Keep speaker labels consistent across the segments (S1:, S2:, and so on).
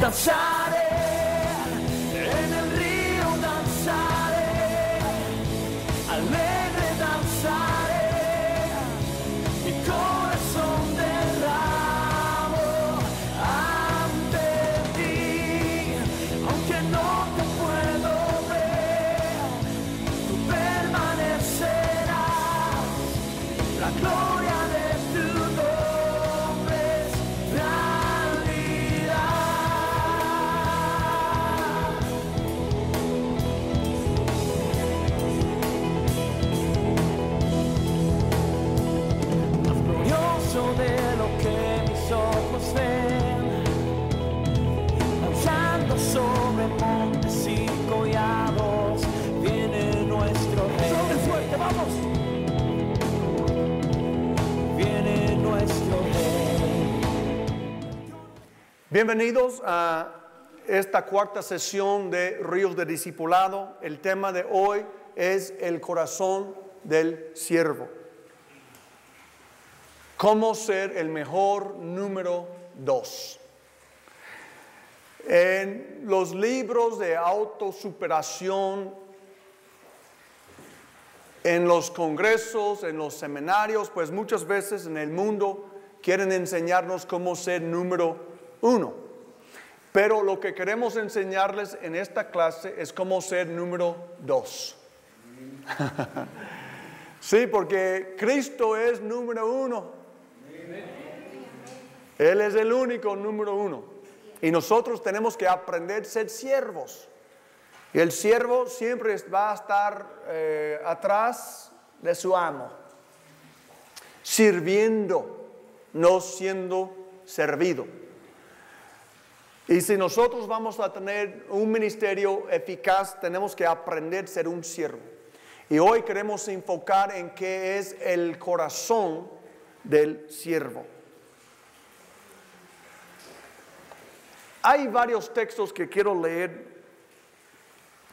S1: danzaré, en el río danzaré, alegre danzaré, mi corazón derramo ante ti, aunque no te puedo ver, tú permanecerás, la gloria de tu nombre es realidad. Más glorioso de lo que mis ojos ven, danzando sobre montes y collados, viene nuestro rey. ¡Sobre fuerte, vamos! Viene nuestro rey.
S2: Bienvenidos a esta cuarta sesión de Ríos de Discipulado. El tema de hoy es el corazón del siervo. ¿Cómo ser el mejor número 2? En los libros de autosuperación, en los congresos, en los seminarios, pues muchas veces en el mundo quieren enseñarnos cómo ser número 1. Pero lo que queremos enseñarles en esta clase es cómo ser número 2. Sí, porque Cristo es número 1. Él es el único número 1. Y nosotros tenemos que aprender a ser siervos. Y el siervo siempre va a estar atrás de su amo, sirviendo, no siendo servido. Y si nosotros vamos a tener un ministerio eficaz, tenemos que aprender a ser un siervo. Y hoy queremos enfocar en qué es el corazón del siervo. Hay varios textos que quiero leer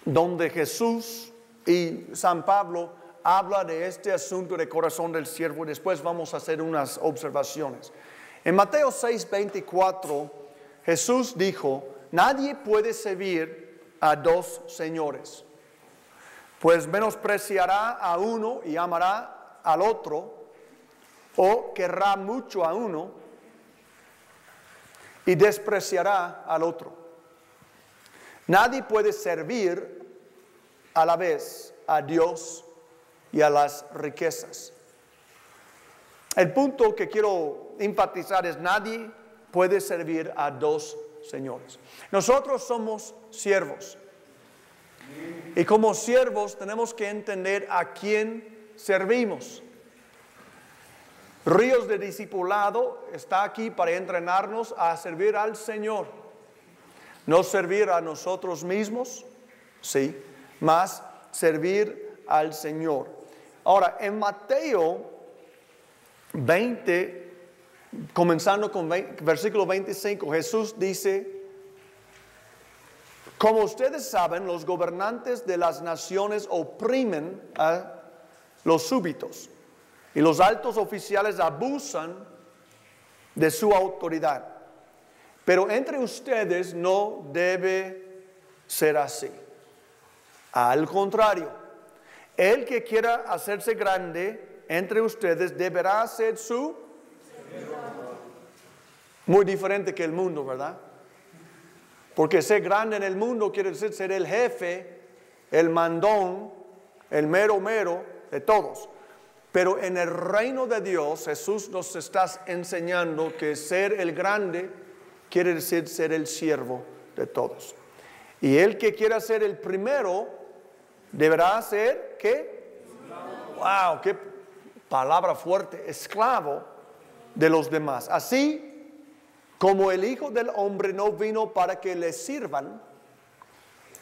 S2: donde Jesús y San Pablo habla de este asunto del corazón del siervo, y después vamos a hacer unas observaciones. En Mateo 6:24, Jesús dijo: nadie puede servir a dos señores, pues menospreciará a uno y amará al otro, o querrá mucho a uno y despreciará al otro. Nadie puede servir a la vez a Dios y a las riquezas. El punto que quiero enfatizar es: nadie puede servir a dos señores. Nosotros somos siervos. Y como siervos tenemos que entender a quién servimos. Ríos de Discipulado está aquí para entrenarnos a servir al Señor. No servir a nosotros mismos, sí, más servir al Señor. Ahora, en Mateo 20, comenzando con versículo 25, Jesús dice: como ustedes saben, los gobernantes de las naciones oprimen a los súbditos, y los altos oficiales abusan de su autoridad. Pero entre ustedes no debe ser así. Al contrario, el que quiera hacerse grande entre ustedes deberá ser su servidor. Muy diferente que el mundo, ¿verdad? Porque ser grande en el mundo quiere decir ser el jefe, el mandón, el mero de todos. Pero en el reino de Dios, Jesús nos está enseñando que ser el grande quiere decir ser el siervo de todos. Y el que quiera ser el primero deberá ser, ¿qué? ¡Wow! ¡Qué palabra fuerte! Esclavo de los demás. Así como el Hijo del Hombre no vino para que le sirvan,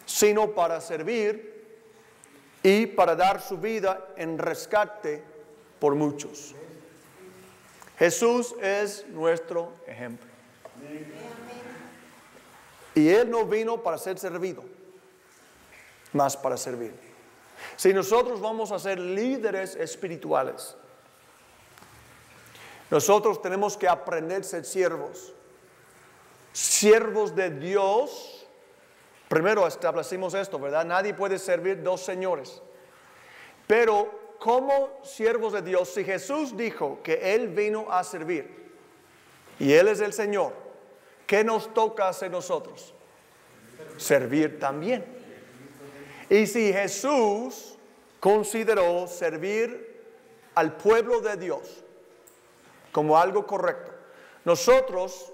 S2: sino para servir y para dar su vida en rescate por muchos. Jesús es nuestro ejemplo. Y Él no vino para ser servido, más para servir. Si nosotros vamos a ser líderes espirituales, nosotros tenemos que aprender a ser siervos. siervos de Dios, primero establecimos esto, ¿verdad? Nadie puede servir dos señores. Pero como siervos de Dios, si Jesús dijo que Él vino a servir y Él es el Señor, ¿qué nos toca hacer nosotros? Servir también. Y si Jesús consideró servir al pueblo de Dios como algo correcto, nosotros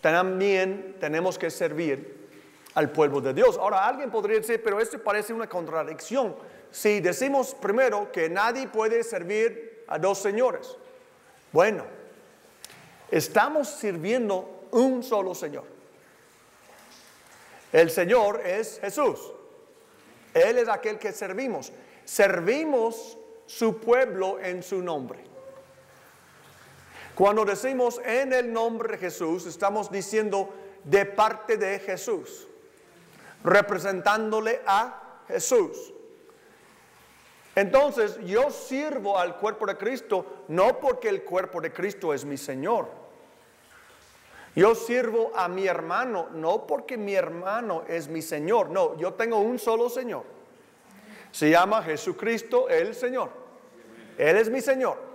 S2: también tenemos que servir al pueblo de Dios. Ahora alguien podría decir, pero esto parece una contradicción. Si decimos primero que nadie puede servir a dos señores, bueno, estamos sirviendo un solo Señor. El Señor es Jesús. Él es aquel que servimos. Servimos su pueblo en su nombre. Cuando decimos en el nombre de Jesús, estamos diciendo de parte de Jesús, representándole a Jesús. Entonces yo sirvo al cuerpo de Cristo no porque el cuerpo de Cristo es mi Señor. Yo sirvo a mi hermano no porque mi hermano es mi Señor. No, yo tengo un solo Señor. Se llama Jesucristo el Señor. Él es mi Señor.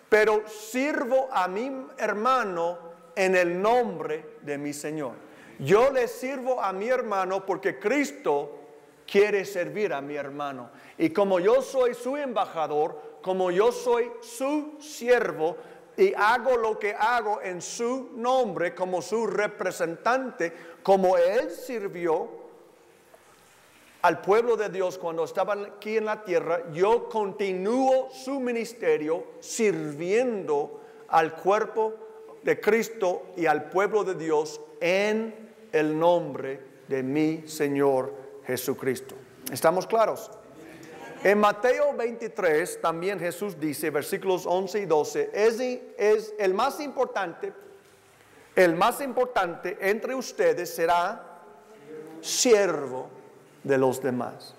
S2: Pero sirvo a mi hermano en el nombre de mi Señor. Yo le sirvo a mi hermano porque Cristo quiere servir a mi hermano. Y como yo soy su embajador, como yo soy su siervo y hago lo que hago en su nombre como su representante, como Él sirvió al pueblo de Dios cuando estaba aquí en la tierra, yo continúo su ministerio sirviendo al cuerpo de Cristo y al pueblo de Dios en el nombre de mi Señor Jesucristo. ¿Estamos claros? En Mateo 23 también Jesús dice, versículos 11 y 12, es el más importante entre ustedes será siervo de los demás.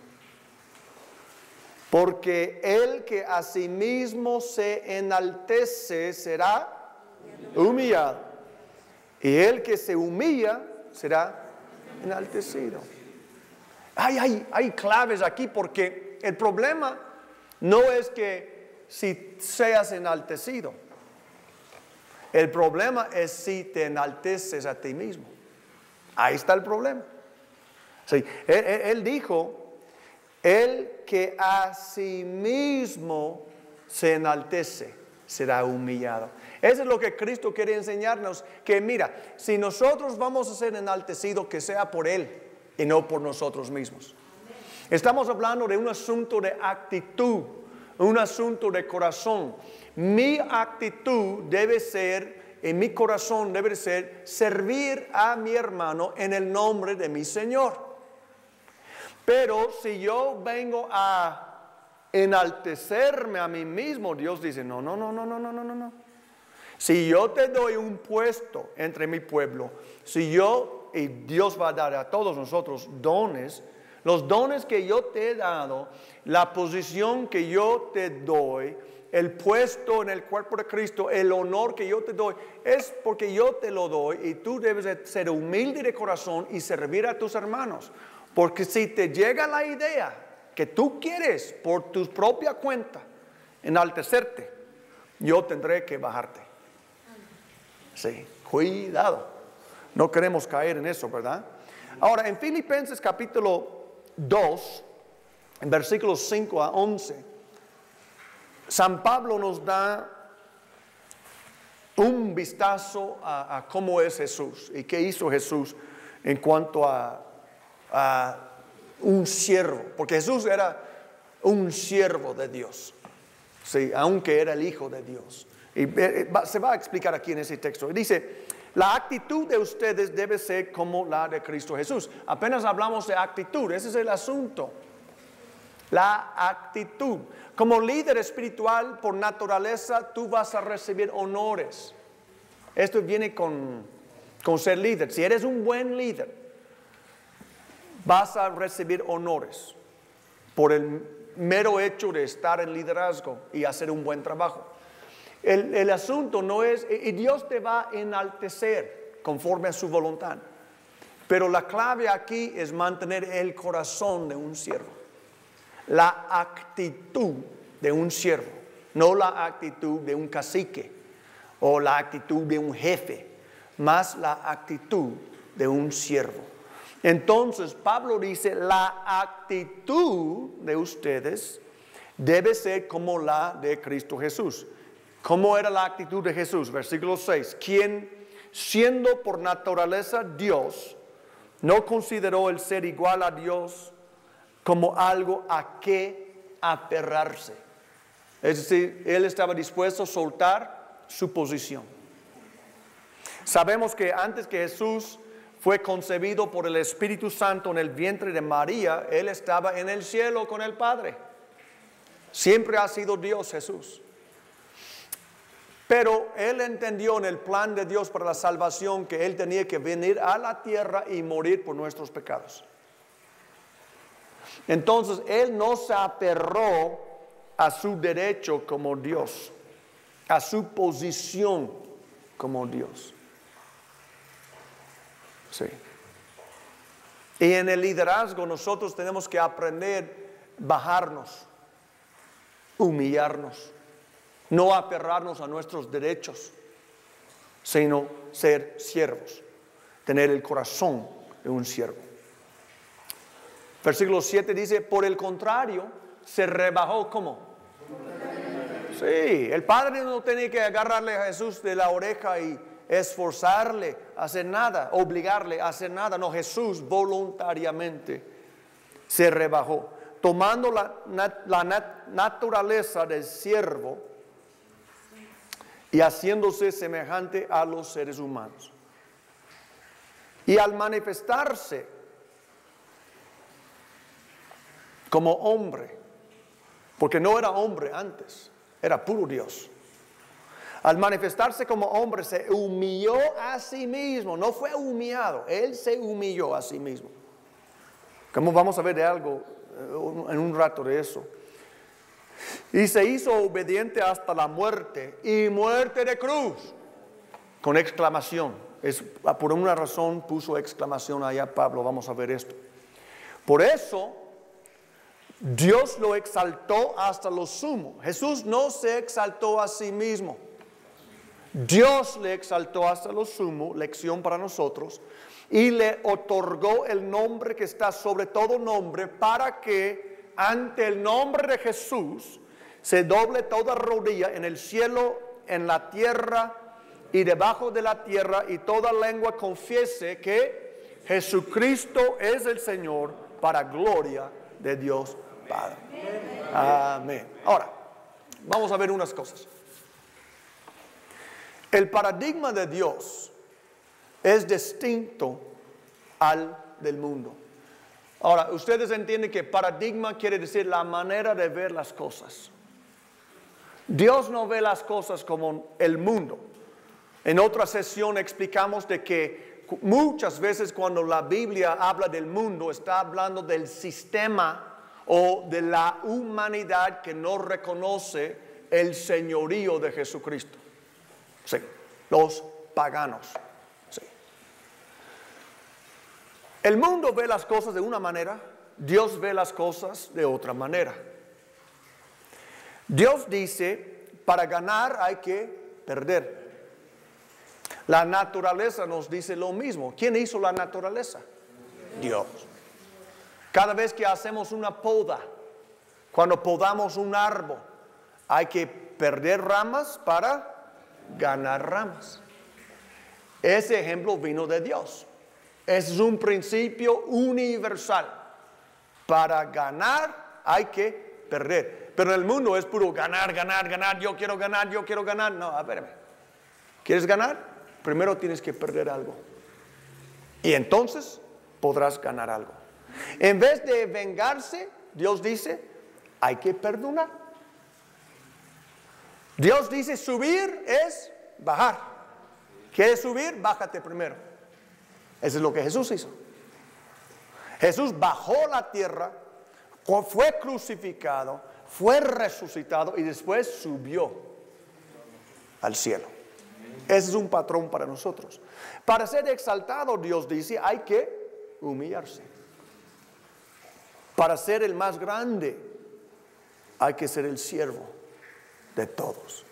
S2: Porque el que a sí mismo se enaltece será humillado, y el que se humilla será enaltecido. Hay claves aquí porque el problema no es que si seas enaltecido. El problema es si te enalteces a ti mismo. Ahí está el problema. Sí, él dijo, el que a sí mismo se enaltece será humillado. Eso es lo que Cristo quiere enseñarnos, que mira, si nosotros vamos a ser enaltecidos, que sea por Él y no por nosotros mismos. Estamos hablando de un asunto de actitud, un asunto de corazón. Mi actitud debe ser, en mi corazón debe ser servir a mi hermano en el nombre de mi Señor. Pero si yo vengo a enaltecerme a mí mismo, Dios dice, no. Si yo te doy un puesto entre mi pueblo, y Dios va a dar a todos nosotros dones, los dones que yo te he dado, la posición que yo te doy, el puesto en el cuerpo de Cristo, el honor que yo te doy, es porque yo te lo doy y tú debes de ser humilde de corazón y servir a tus hermanos. Porque si te llega la idea que tú quieres por tu propia cuenta enaltecerte, yo tendré que bajarte. Sí, cuidado. No queremos caer en eso, ¿verdad? Ahora, en Filipenses capítulo 2, en versículos 5 a 11, San Pablo nos da un vistazo a cómo es Jesús y qué hizo Jesús en cuanto a un siervo, porque Jesús era un siervo de Dios, sí, aunque era el Hijo de Dios. Y se va a explicar aquí en ese texto. Dice, la actitud de ustedes debe ser como la de Cristo Jesús. Apenas hablamos de actitud, ese es el asunto. La actitud. Como líder espiritual, por naturaleza, tú vas a recibir honores. Esto viene con ser líder. Si eres un buen líder, vas a recibir honores por el mero hecho de estar en liderazgo y hacer un buen trabajo. El asunto no es, y Dios te va a enaltecer. conforme a su voluntad. Pero la clave aquí es mantener el corazón de un siervo. La actitud de un siervo, no la actitud de un cacique o la actitud de un jefe, más la actitud de un siervo. Entonces Pablo dice, la actitud de ustedes debe ser como la de Cristo Jesús. ¿Cómo era la actitud de Jesús? Versículo 6. Quien, siendo por naturaleza Dios, no consideró el ser igual a Dios como algo a que aferrarse. Es decir, él estaba dispuesto a soltar su posición. Sabemos que antes que Jesús fue concebido por el Espíritu Santo en el vientre de María, él estaba en el cielo con el Padre. Siempre ha sido Dios Jesús. Pero él entendió en el plan de Dios para la salvación que él tenía que venir a la tierra y morir por nuestros pecados. Entonces él no se aferró a su derecho como Dios, a su posición como Dios. Sí. Y en el liderazgo nosotros tenemos que aprender a bajarnos, humillarnos, no aferrarnos a nuestros derechos, sino ser siervos, tener el corazón de un siervo. Versículo 7 dice, por el contrario, se rebajó ¿cómo? Sí, el Padre no tenía que agarrarle a Jesús de la oreja y esforzarle a hacer nada, obligarle a hacer nada. No, Jesús voluntariamente se rebajó, tomando la naturaleza del siervo y haciéndose semejante a los seres humanos. Y al manifestarse como hombre, porque no era hombre antes, era puro Dios. Al manifestarse como hombre se humilló a sí mismo, no fue humillado, él se humilló a sí mismo. Como vamos a ver de algo en un rato de eso. Y se hizo obediente hasta la muerte, y muerte de cruz, con exclamación. Por una razón puso exclamación allá Pablo, vamos a ver esto. Por eso Dios lo exaltó hasta lo sumo. Jesús no se exaltó a sí mismo. Dios le exaltó hasta lo sumo, lección para nosotros, y le otorgó el nombre que está sobre todo nombre, para que ante el nombre de Jesús se doble toda rodilla en el cielo, en la tierra y debajo de la tierra, y toda lengua confiese que Jesucristo es el Señor, para gloria de Dios Padre. Amén. Ahora, vamos a ver unas cosas. El paradigma de Dios es distinto al del mundo. Ahora, ustedes entienden que paradigma quiere decir la manera de ver las cosas. Dios no ve las cosas como el mundo. En otra sesión explicamos de que muchas veces cuando la Biblia habla del mundo, está hablando del sistema o de la humanidad que no reconoce el señorío de Jesucristo. Sí, los paganos. Sí. El mundo ve las cosas de una manera, Dios ve las cosas de otra manera. Dios dice, para ganar hay que perder. La naturaleza nos dice lo mismo. ¿Quién hizo la naturaleza? Dios. Cada vez que hacemos una poda, cuando podamos un árbol, hay que perder ramas para ganar ramas. Ese ejemplo vino de Dios. Es un principio universal. Para ganar hay que perder. Pero en el mundo es puro ganar, ganar, ganar. Yo quiero ganar, yo quiero ganar. No, espérame. ¿Quieres ganar? Primero tienes que perder algo. Y entonces podrás ganar algo. En vez de vengarse, Dios dice, hay que perdonar. Dios dice, subir es bajar. ¿Quieres subir? Bájate primero. Eso es lo que Jesús hizo. Jesús bajó la tierra, fue crucificado, fue resucitado y después subió al cielo. Ese es un patrón para nosotros. Para ser exaltado, Dios dice, hay que humillarse. Para ser el más grande, hay que ser el siervo de todos.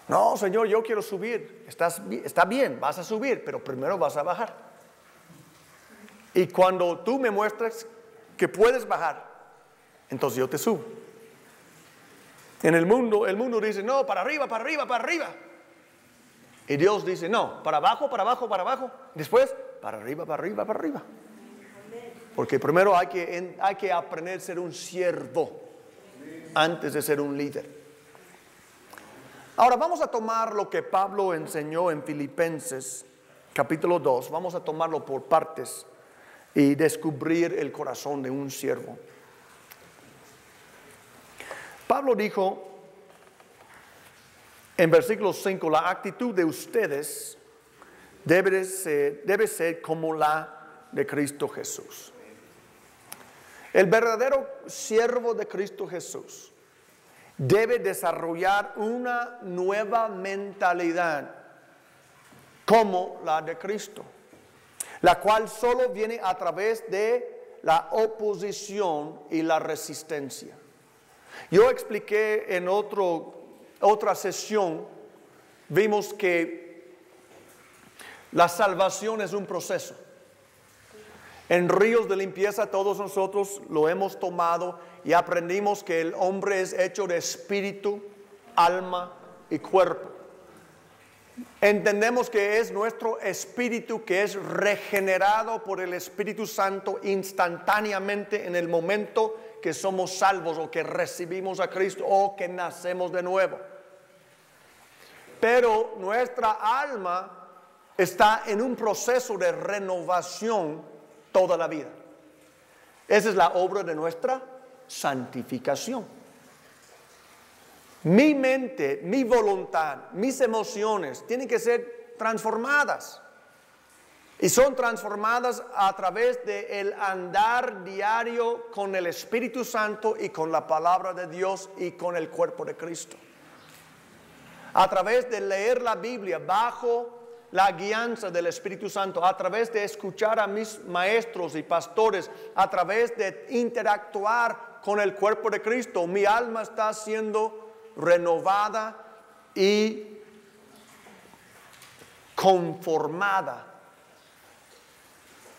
S2: No, Señor, yo quiero subir. Está bien, vas a subir, pero primero vas a bajar. Y cuando tú me muestres que puedes bajar, entonces yo te subo. En el mundo dice, no, para arriba, para arriba, para arriba. Y Dios dice, no, para abajo, para abajo, para abajo. Después, para arriba, para arriba, para arriba. Porque primero hay que aprender a ser un siervo antes de ser un líder. Ahora vamos a tomar lo que Pablo enseñó en Filipenses capítulo 2. Vamos a tomarlo por partes y descubrir el corazón de un siervo. Pablo dijo en versículo 5, la actitud de ustedes debe ser como la de Cristo Jesús. El verdadero siervo de Cristo Jesús debe desarrollar una nueva mentalidad como la de Cristo, la cual solo viene a través de la oposición y la resistencia. Yo expliqué en otra sesión, vimos que la salvación es un proceso. En ríos de limpieza todos nosotros lo hemos tomado y aprendimos que el hombre es hecho de espíritu, alma y cuerpo. Entendemos que es nuestro espíritu que es regenerado por el Espíritu Santo instantáneamente en el momento que somos salvos o que recibimos a Cristo o que nacemos de nuevo. Pero nuestra alma está en un proceso de renovación toda la vida. Esa es la obra de nuestra santificación. Mi mente, mi voluntad, mis emociones tienen que ser transformadas. Y son transformadas a través del andar diario con el Espíritu Santo y con la palabra de Dios y con el cuerpo de Cristo. A través de leer la Biblia bajo la guianza del Espíritu Santo, a través de escuchar a mis maestros y pastores, a través de interactuar con el cuerpo de Cristo, mi alma está siendo renovada y conformada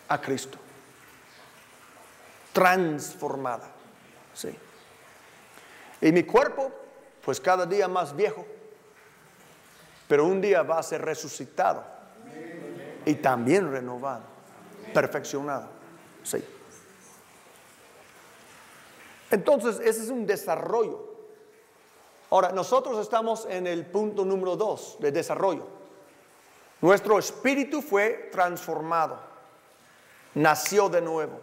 S2: a Cristo, transformada, sí. Y mi cuerpo, pues cada día más viejo, pero un día va a ser resucitado y también renovado, perfeccionado, sí. Entonces ese es un desarrollo. Ahora nosotros estamos en el punto número 2 de desarrollo. Nuestro espíritu fue transformado, nació de nuevo.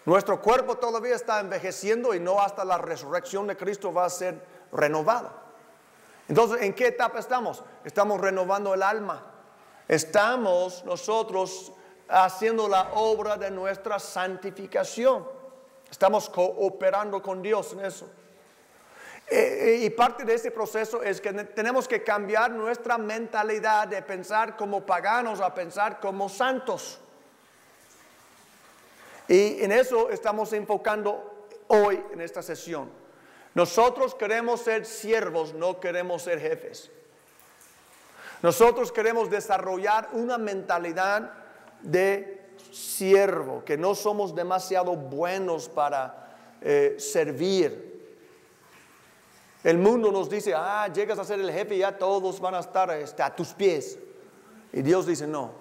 S2: Nuestro cuerpo todavía está envejeciendo y no hasta la resurrección de Cristo va a ser renovado. Entonces, ¿en qué etapa estamos? Estamos renovando el alma. Estamos nosotros haciendo la obra de nuestra santificación. Estamos cooperando con Dios en eso. Y parte de ese proceso es que tenemos que cambiar nuestra mentalidad de pensar como paganos a pensar como santos. Y en eso estamos enfocando hoy en esta sesión. Nosotros queremos ser siervos, no queremos ser jefes. Nosotros queremos desarrollar una mentalidad de siervo, que no somos demasiado buenos para servir. El mundo nos dice, llegas a ser el jefe y ya todos van a estar a tus pies. Y Dios dice, no,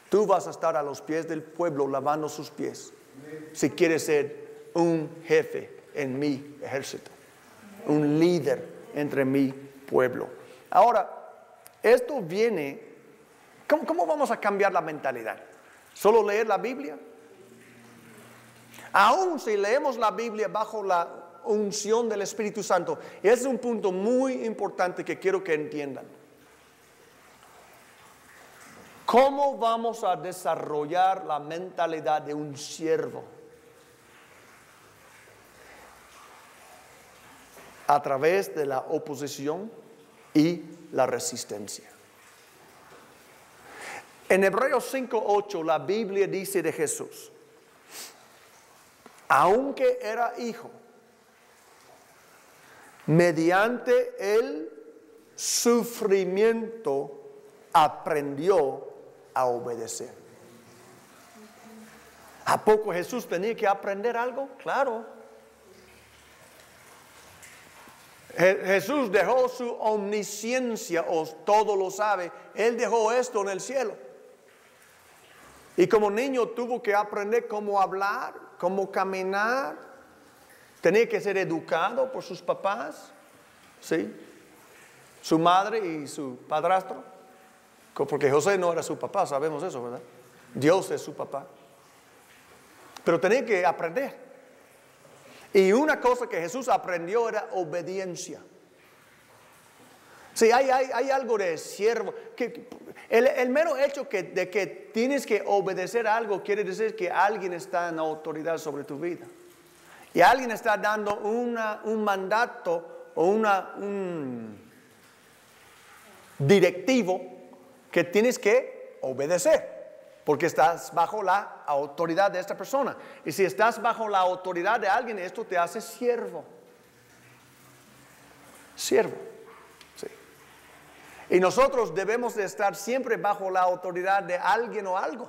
S2: tú vas a estar a los pies del pueblo lavando sus pies. Si quieres ser un jefe en mi ejército, un líder entre mi pueblo. Ahora, esto viene, ¿cómo vamos a cambiar la mentalidad? ¿Solo leer la Biblia? Aún si leemos la Biblia bajo la unción del Espíritu Santo, ese es un punto muy importante que quiero que entiendan. ¿Cómo vamos a desarrollar la mentalidad de un siervo? A través de la oposición y la resistencia. En Hebreos 5:8 la Biblia dice de Jesús: aunque era hijo, mediante el sufrimiento aprendió a obedecer. ¿A poco Jesús tenía que aprender algo? Claro. Jesús dejó su omnisciencia, o todo lo sabe. Él dejó esto en el cielo. Y como niño tuvo que aprender cómo hablar, cómo caminar. Tenía que ser educado por sus papás, ¿sí? Su madre y su padrastro. Porque José no era su papá, sabemos eso, ¿verdad? Dios es su papá. Pero tenía que aprender. Y una cosa que Jesús aprendió era obediencia. Sí, hay algo de siervo. El mero hecho de que tienes que obedecer algo quiere decir que alguien está en autoridad sobre tu vida. Y alguien está dando un mandato o un directivo que tienes que obedecer. Porque estás bajo la autoridad de esta persona. Y si estás bajo la autoridad de alguien, esto te hace siervo. Siervo. Sí. Y nosotros debemos de estar siempre bajo la autoridad de alguien o algo.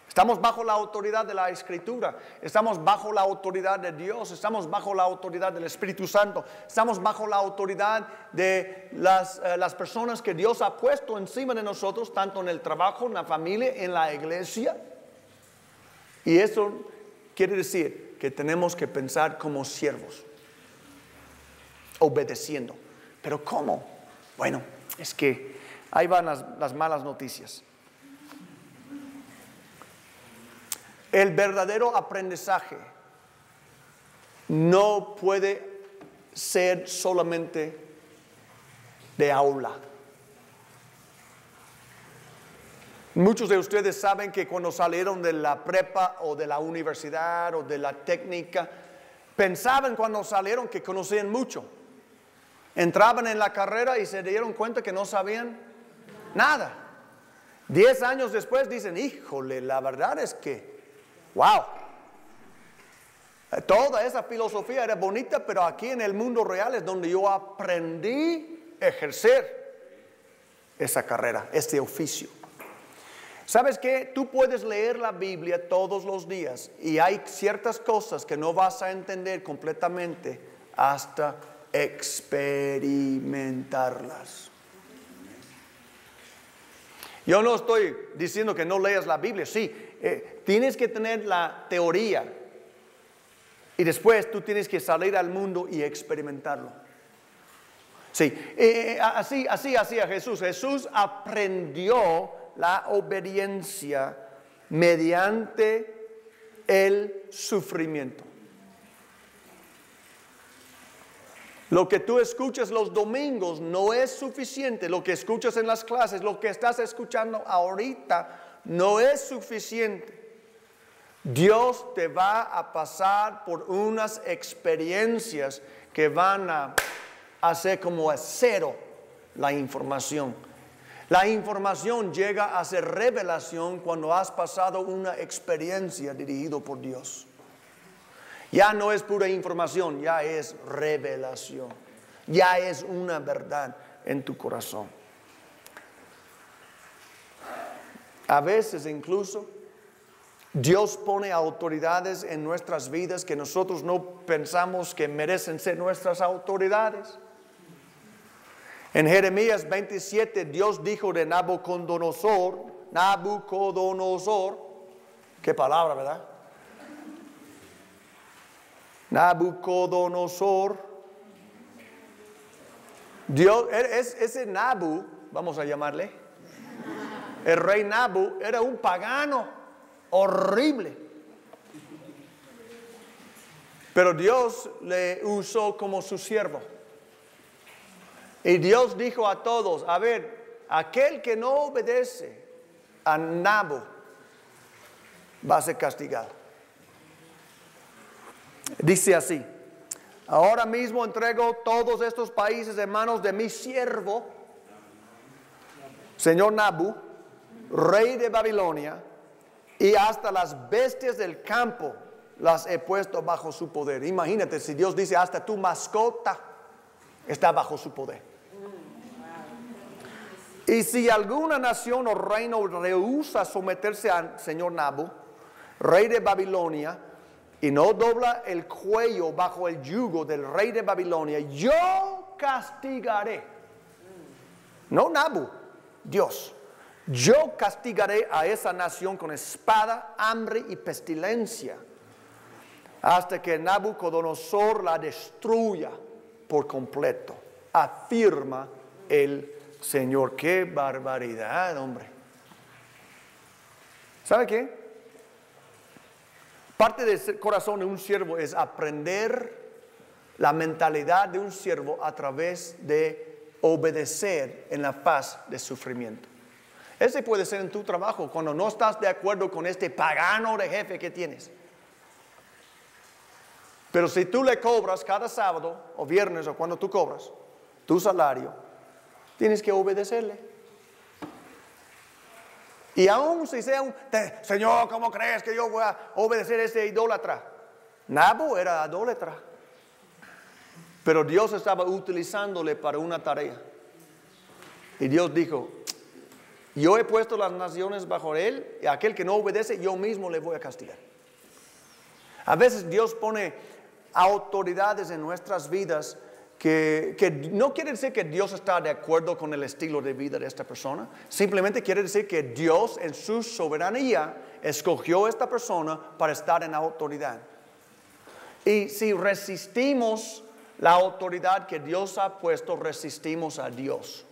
S2: Estamos bajo la autoridad de la Escritura. Estamos bajo la autoridad de Dios. Estamos bajo la autoridad del Espíritu Santo. Estamos bajo la autoridad de las personas que Dios ha puesto encima de nosotros, tanto en el trabajo, en la familia, en la iglesia. Y eso quiere decir que tenemos que pensar como siervos, obedeciendo. ¿Pero cómo? Bueno, es que ahí van las malas noticias. El verdadero aprendizaje no puede ser solamente de aula. Muchos de ustedes saben que cuando salieron de la prepa o de la universidad o de la técnica, pensaban cuando salieron que conocían mucho. Entraban en la carrera y se dieron cuenta que no sabían nada. 10 años después dicen, híjole, la verdad es que wow, toda esa filosofía era bonita, pero aquí en el mundo real es donde yo aprendí a ejercer esa carrera, este oficio. ¿Sabes qué? Tú puedes leer la Biblia todos los días y hay ciertas cosas que no vas a entender completamente hasta experimentarlas. Yo no estoy diciendo que no leas la Biblia, sí. Tienes que tener la teoría y después tú tienes que salir al mundo y experimentarlo. Sí, así hacía Jesús. Jesús aprendió la obediencia mediante el sufrimiento. Lo que tú escuchas los domingos no es suficiente. Lo que escuchas en las clases, lo que estás escuchando ahorita, no es suficiente. Dios te va a pasar por unas experiencias que van a hacer como acero la información. La información llega a ser revelación cuando has pasado una experiencia dirigida por Dios. Ya no es pura información, ya es revelación. Ya es una verdad en tu corazón. A veces incluso Dios pone autoridades en nuestras vidas que nosotros no pensamos que merecen ser nuestras autoridades. En Jeremías 27 Dios dijo de Nabucodonosor, qué palabra, ¿verdad? Nabucodonosor, Dios, ese Nabu, vamos a llamarle, el rey Nabu era un pagano horrible. Pero Dios le usó como su siervo. Y Dios dijo a todos, a ver, aquel que no obedece a Nabu va a ser castigado. Dice así, ahora mismo entrego todos estos países en manos de mi siervo, señor Nabu, rey de Babilonia, y hasta las bestias del campo las he puesto bajo su poder. Imagínate si Dios dice, hasta tu mascota está bajo su poder. Y si alguna nación o reino rehúsa someterse al señor Nabu, rey de Babilonia, y no dobla el cuello bajo el yugo del rey de Babilonia, yo castigaré. No Nabu, Dios. Yo castigaré a esa nación con espada, hambre y pestilencia, hasta que Nabucodonosor la destruya por completo, afirma el Señor. ¡Qué barbaridad, hombre! ¿Sabe qué? Parte del corazón de un siervo es aprender la mentalidad de un siervo a través de obedecer en la faz de sufrimiento. Ese puede ser en tu trabajo, cuando no estás de acuerdo con este pagano de jefe que tienes. Pero si tú le cobras cada sábado o viernes o cuando tú cobras tu salario, tienes que obedecerle. Y aún si sea Señor, ¿cómo crees que yo voy a obedecer a ese idólatra? Nabu era idólatra, pero Dios estaba utilizándole para una tarea. Y Dios dijo, yo he puesto las naciones bajo él, y aquel que no obedece, yo mismo le voy a castigar. A veces Dios pone autoridades en nuestras vidas que no quiere decir que Dios está de acuerdo con el estilo de vida de esta persona. Simplemente quiere decir que Dios en su soberanía escogió a esta persona para estar en autoridad. Y si resistimos la autoridad que Dios ha puesto, resistimos a Dios.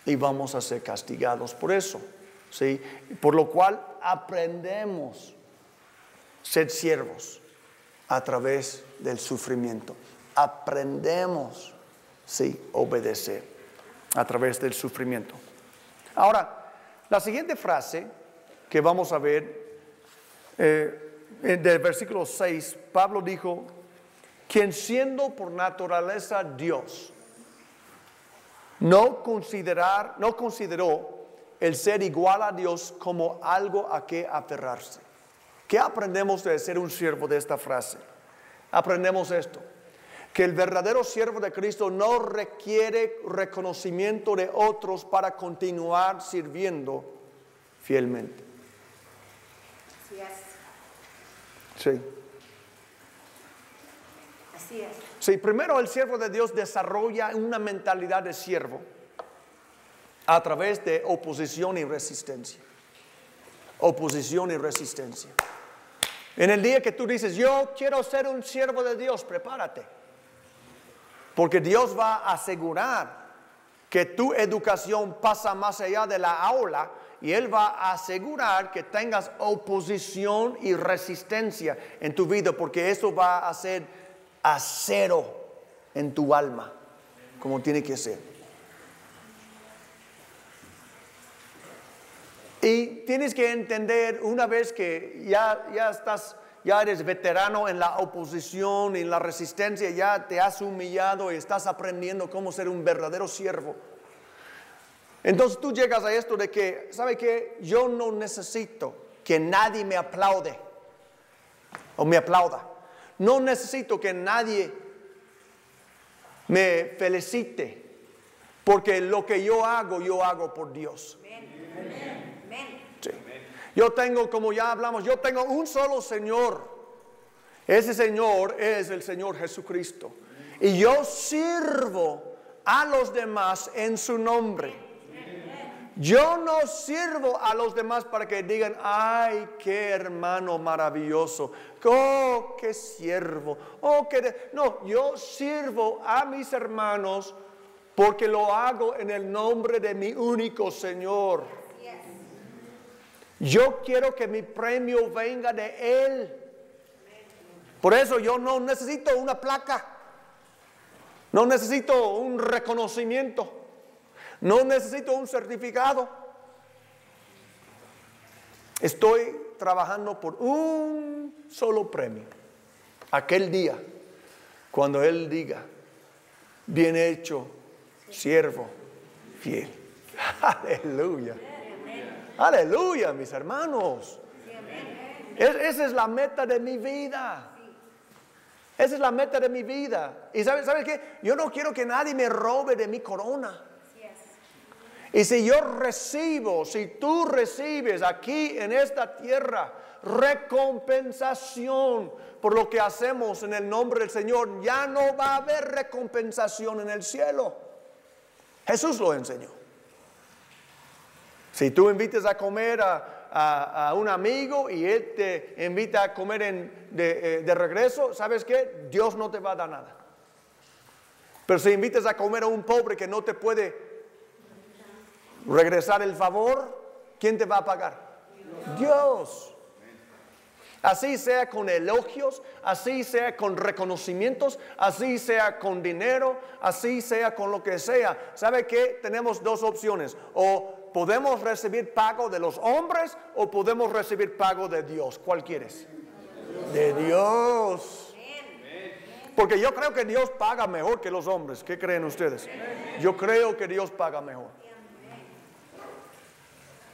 S2: Y vamos a ser castigados por eso, ¿sí? Por lo cual aprendemos a ser siervos a través del sufrimiento. Aprendemos, sí, obedecer a través del sufrimiento. Ahora, la siguiente frase que vamos a ver, del versículo 6, Pablo dijo, quien siendo por naturaleza Dios, no consideró el ser igual a Dios como algo a que aferrarse. ¿Qué aprendemos de ser un siervo de esta frase? Aprendemos esto, que el verdadero siervo de Cristo no requiere reconocimiento de otros para continuar sirviendo fielmente.
S3: Así es.
S2: Sí.
S3: Así es.
S2: Sí, primero el siervo de Dios desarrolla una mentalidad de siervo a través de oposición y resistencia. Oposición y resistencia. En el día que tú dices, yo quiero ser un siervo de Dios, prepárate. Porque Dios va a asegurar que tu educación pasa más allá de la aula y Él va a asegurar que tengas oposición y resistencia en tu vida, porque eso va a ser acero en tu alma, como tiene que ser. Y tienes que entender, una vez que ya eres veterano en la oposición y en la resistencia, ya te has humillado y estás aprendiendo cómo ser un verdadero siervo. Entonces tú llegas a esto de que, ¿sabe qué? Yo no necesito que nadie me aplaude o me aplauda. No necesito que nadie me felicite, porque lo que yo hago por Dios. Sí. Yo tengo, como ya hablamos, yo tengo un solo Señor. Ese Señor es el Señor Jesucristo. Y yo sirvo a los demás en su nombre. Yo no sirvo a los demás para que digan, ay, qué hermano maravilloso, oh, qué siervo, oh, qué... No, yo sirvo a mis hermanos porque lo hago en el nombre de mi único Señor. Yo quiero que mi premio venga de Él. Por eso yo no necesito una placa, no necesito un reconocimiento, no necesito un certificado. Estoy trabajando por un solo premio. Aquel día, cuando Él diga, bien hecho, siervo fiel. Aleluya. Aleluya, mis hermanos. Esa es la meta de mi vida. Esa es la meta de mi vida. Y ¿sabes qué? Yo no quiero que nadie me robe de mi corona. Y si yo recibo, si tú recibes aquí en esta tierra recompensación por lo que hacemos en el nombre del Señor, ya no va a haber recompensación en el cielo. Jesús lo enseñó. Si tú invitas a comer a un amigo y él te invita a comer de regreso, ¿sabes qué? Dios no te va a dar nada. Pero si invitas a comer a un pobre que no te puede regresar el favor, ¿quién te va a pagar? Dios. Así sea con elogios, así sea con reconocimientos, así sea con dinero, así sea con lo que sea. ¿Sabe qué? Tenemos dos opciones. O podemos recibir pago de los hombres o podemos recibir pago de Dios. ¿Cuál quieres? De Dios. Porque yo creo que Dios paga mejor que los hombres. ¿Qué creen ustedes? Yo creo que Dios paga mejor.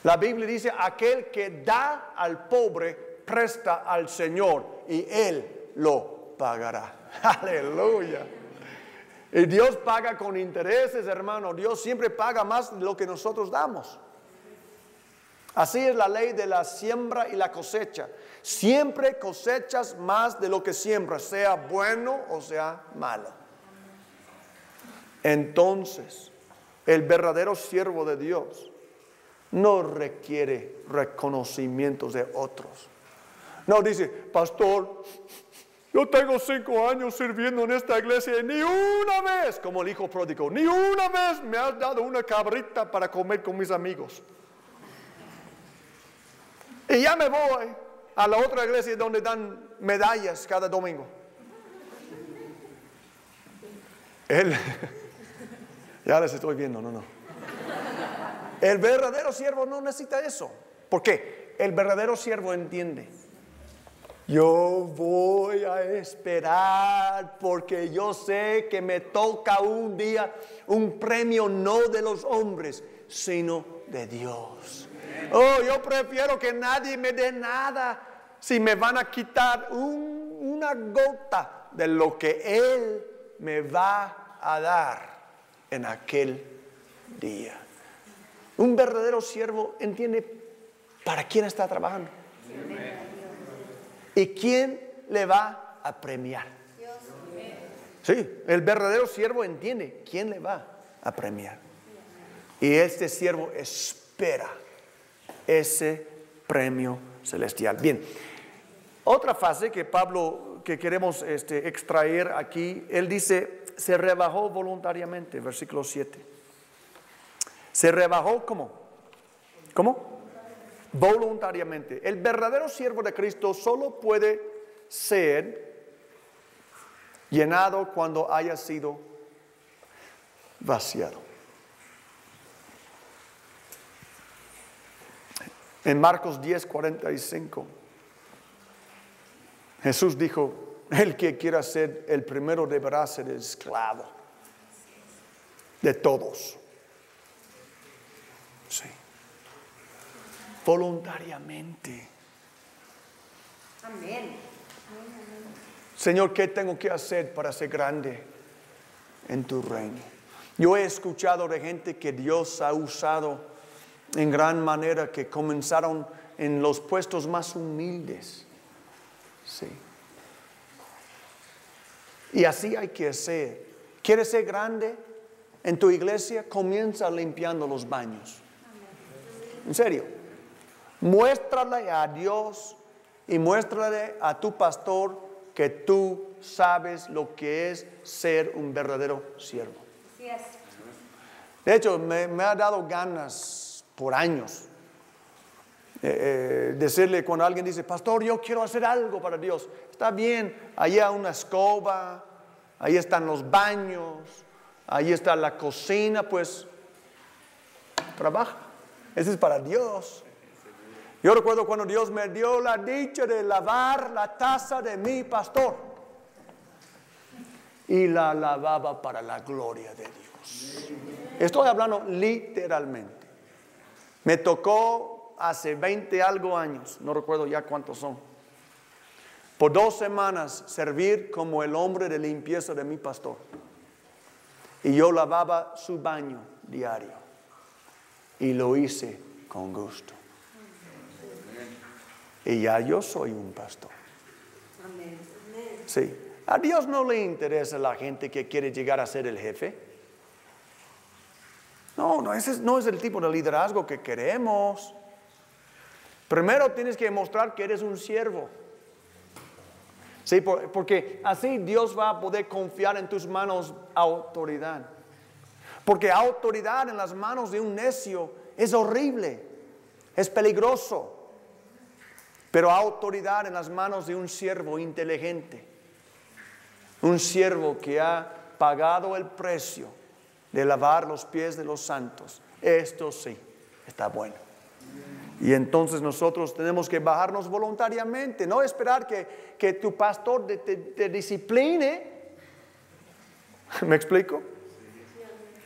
S2: La Biblia dice, aquel que da al pobre, presta al Señor y Él lo pagará. Aleluya. Y Dios paga con intereses, hermano. Dios siempre paga más de lo que nosotros damos. Así es la ley de la siembra y la cosecha. Siempre cosechas más de lo que siembras, sea bueno o sea malo. Entonces, el verdadero siervo de Dios no requiere reconocimientos de otros. No dice, pastor, yo tengo 5 años sirviendo en esta iglesia y ni una vez, como el hijo pródigo, ni una vez me has dado una cabrita para comer con mis amigos. Y ya me voy a la otra iglesia donde dan medallas cada domingo. Ya les estoy viendo, no. El verdadero siervo no necesita eso. ¿Por qué? El verdadero siervo entiende. Yo voy a esperar porque yo sé que me toca un día un premio no de los hombres, sino de Dios. Oh, yo prefiero que nadie me dé nada si me van a quitar una gota de lo que Él me va a dar en aquel día. Un verdadero siervo entiende para quién está trabajando. ¿Y quién le va a premiar? Sí, el verdadero siervo entiende quién le va a premiar. Y este siervo espera ese premio celestial. Bien, otra frase que Pablo, que queremos extraer aquí, él dice, se rebajó voluntariamente, versículo 7. Se rebajó, ¿cómo? Voluntariamente. El verdadero siervo de Cristo solo puede ser llenado cuando haya sido vaciado. En Marcos 10:45, Jesús dijo, el que quiera ser el primero deberá ser el esclavo de todos. Sí. Voluntariamente.
S3: Amén.
S2: Señor, ¿qué tengo que hacer para ser grande en tu reino? Yo he escuchado de gente que Dios ha usado en gran manera, que comenzaron en los puestos más humildes. Sí. Y así hay que ser. ¿Quieres ser grande en tu iglesia? Comienza limpiando los baños. En serio. Muéstrale a Dios y muéstrale a tu pastor que tú sabes lo que es ser un verdadero siervo.
S3: Así es.
S2: De hecho, me ha dado ganas por años decirle cuando alguien dice, pastor, yo quiero hacer algo para Dios. Está bien, ahí hay una escoba, ahí están los baños, ahí está la cocina, pues trabaja. Ese es para Dios. Yo recuerdo cuando Dios me dio la dicha de lavar la taza de mi pastor. Y la lavaba para la gloria de Dios. Estoy hablando literalmente. Me tocó hace 20 algo años, no recuerdo ya cuántos son, por 2 semanas servir como el hombre de limpieza de mi pastor. Y yo lavaba su baño diario. Y lo hice con gusto. Y ya yo soy un pastor. Sí. A Dios no le interesa la gente que quiere llegar a ser el jefe. No, ese no es el tipo de liderazgo que queremos. Primero tienes que mostrar que eres un siervo. Sí, porque así Dios va a poder confiar en tus manos autoridad. Porque autoridad en las manos de un necio es horrible, es peligroso. Pero autoridad en las manos de un siervo inteligente, un siervo que ha pagado el precio de lavar los pies de los santos, esto sí, está bueno. Y entonces nosotros tenemos que bajarnos voluntariamente, no esperar que tu pastor te discipline. ¿Me explico?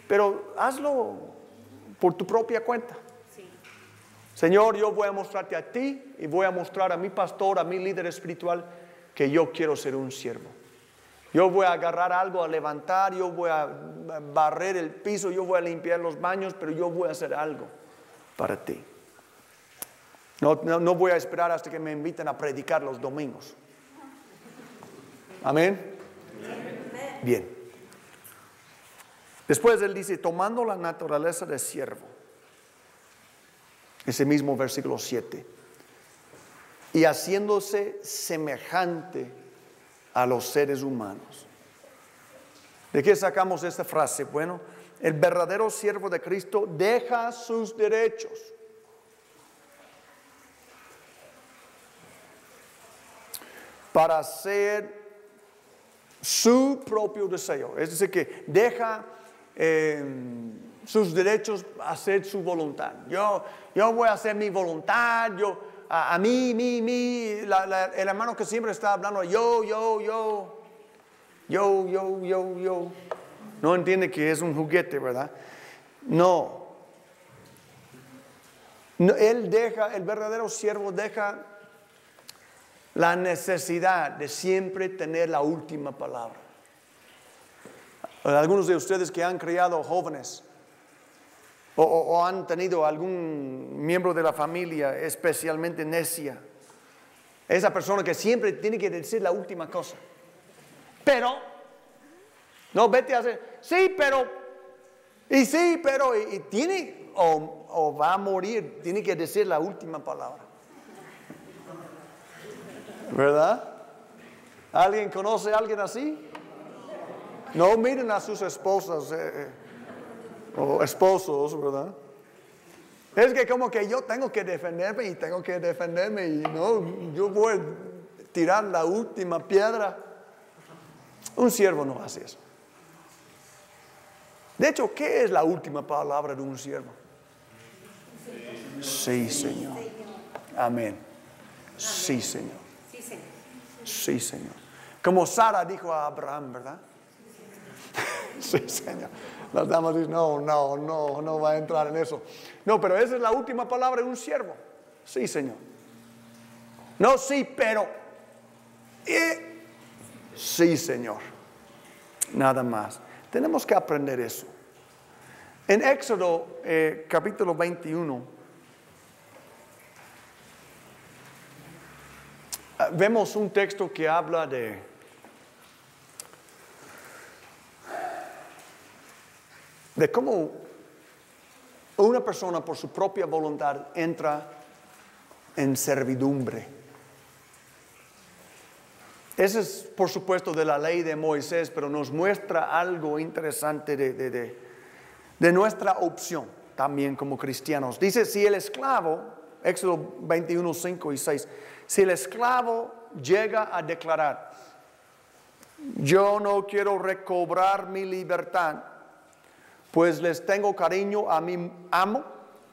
S2: Pero hazlo por tu propia cuenta. Señor, yo voy a mostrarte a ti y voy a mostrar a mi pastor, a mi líder espiritual, que yo quiero ser un siervo. Yo voy a agarrar algo a levantar, yo voy a barrer el piso, yo voy a limpiar los baños, pero yo voy a hacer algo para ti. No voy a esperar hasta que me inviten a predicar los domingos. Amén. Bien. Después él dice, tomando la naturaleza de siervo. Ese mismo versículo 7. Y haciéndose semejante a los seres humanos. ¿De qué sacamos esta frase? Bueno, el verdadero siervo de Cristo deja sus derechos. Para hacer su propio deseo. Es decir, que deja sus derechos a hacer su voluntad. Yo voy a hacer mi voluntad. A mí, el hermano que siempre está hablando, yo. No entiende que es un juguete, ¿verdad? No. El verdadero siervo deja la necesidad de siempre tener la última palabra. Algunos de ustedes que han criado jóvenes o han tenido algún miembro de la familia especialmente necia, esa persona que siempre tiene que decir la última cosa. Pero, no, vete a hacer, sí, pero, y tiene, o va a morir, tiene que decir la última palabra. ¿Verdad? ¿Alguien conoce a alguien así? No miren a sus esposas o esposos, ¿verdad? Es que como que yo tengo que defenderme y no, yo voy a tirar la última piedra. Un siervo no hace eso. De hecho, ¿qué es la última palabra de un siervo? Sí, Señor. Amén. Sí, Señor. Sí, Señor. Como Sara dijo a Abraham, ¿verdad? Sí, Señor. Las damas dicen, no va a entrar en eso. No, pero esa es la última palabra de un siervo. Sí, Señor. No, sí, pero. Sí, Señor. Nada más. Tenemos que aprender eso. En Éxodo capítulo 21. Vemos un texto que habla de cómo una persona por su propia voluntad entra en servidumbre. Ese es, por supuesto, de la ley de Moisés, pero nos muestra algo interesante de nuestra opción también como cristianos. Dice, si el esclavo, Éxodo 21, 5 y 6, si el esclavo llega a declarar, yo no quiero recobrar mi libertad, pues les tengo cariño a mi amo,